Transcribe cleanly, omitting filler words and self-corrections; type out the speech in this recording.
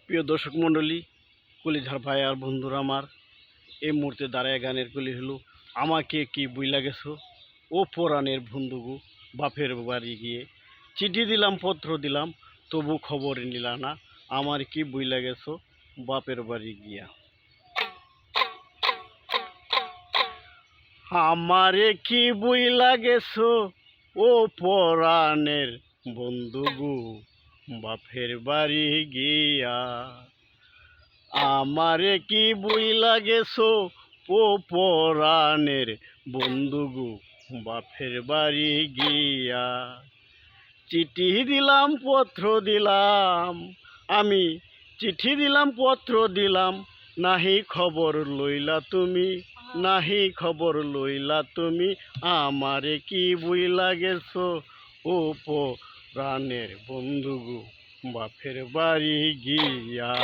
প্রিয় দর্শক মণ্ডলী, কলিজার ভাই আর বন্ধুরা আমার, এই মুহূর্তে দাঁড়ায় গানের কলি হলো আমাকে কি বুইলা গেছো ও পরাণের বন্ধুগু বাপের বাড়ি গিয়ে। চিঠি দিলাম পত্র দিলাম তবু খবর নিলা না, আমার কি বুইলা গেছো বাপের বাড়ি গিয়া। আমারে কি বুইলা গেছো ও পরাণের বন্ধুগু বাপের বাড়ি গিয়া। আমারে কি বুইলা গেছো ও পরাণের বন্ধুগু বাপের বাড়ি গিয়া। চিঠি দিলাম পত্র দিলাম, আমি চিঠি দিলাম পত্র দিলাম, নাহি খবর লইলা তুমি, নাহি খবর লইলা তুমি। আমারে কি বুইলা গেছো ও পরাণের বন্ধুগু বাপের বাড়ি গিয়া।